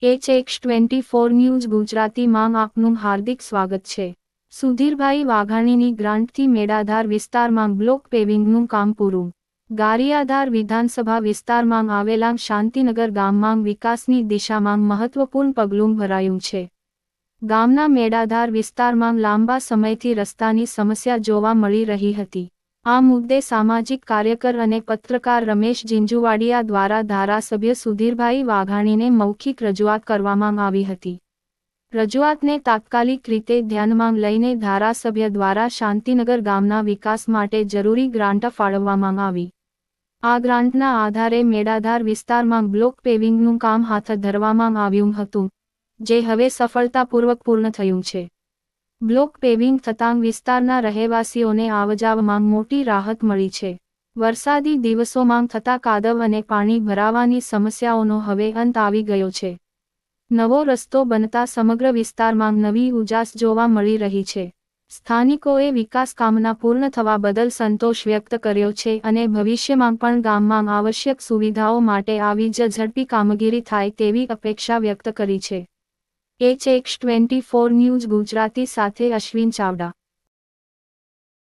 HX24 news ગુજરાતીમાં આપનું હાર્દિક સ્વાગત છે। સુધીરભાઈ વાઘાણીની ગ્રાન્ટથી મેડાધાર વિસ્તારમાં બ્લોક પેવિંગનું કામ પૂરું। ગારિયાધાર વિધાનસભા વિસ્તારમાં આવેલા શાંતિનગર ગામમાં વિકાસની દિશામાં મહત્વપૂર્ણ પગલું ભરાયું છે। ગામના મેડાધાર વિસ્તારમાં લાંબા સમયથી રસ્તાની સમસ્યા જોવા મળી રહી હતી। આ મુદ્દે સામાજિક કાર્યકર અને પત્રકાર રમેશ ઝીંઝુવાડિયા દ્વારા ધારાસભ્ય સુધીરભાઈ વાઘાણીને મૌખિક રજૂઆત કરવામાં આવી હતી। રજૂઆતને તાત્કાલિક રીતે ધ્યાનમાં લઈને ધારાસભ્ય દ્વારા શાંતિનગર ગામના વિકાસ માટે જરૂરી ગ્રાન્ટ ફાળવવામાં આવી। આ ગ્રાન્ટના આધારે મેડાધાર વિસ્તારમાં બ્લોક પેવિંગનું કામ હાથ ધરવામાં આવ્યું હતું, જે હવે સફળતાપૂર્વક પૂર્ણ થયું છે। બ્લોક પેવિંગ થતાં વિસ્તારના રહેવાસીઓને આવજાવમાં મોટી રાહત મળી છે। વરસાદી દિવસોમાં થતા કાદવ અને પાણી ભરાવાની સમસ્યાઓનો હવે અંત આવી ગયો છે। નવો રસ્તો બનતા સમગ્ર વિસ્તારમાં નવી ઉજાસ જોવા મળી રહી છે। સ્થાનિકોએ વિકાસ કામના પૂર્ણ થવા બદલ સંતોષ વ્યક્ત કર્યો છે અને ભવિષ્યમાં પણ ગામમાં આવશ્યક સુવિધાઓ માટે આવી જ ઝડપી કામગીરી થાય તેવી અપેક્ષા વ્યક્ત કરી છે। HX24 ન્યૂઝ ગુજરાતી સાથે અશ્વિન ચાવડા।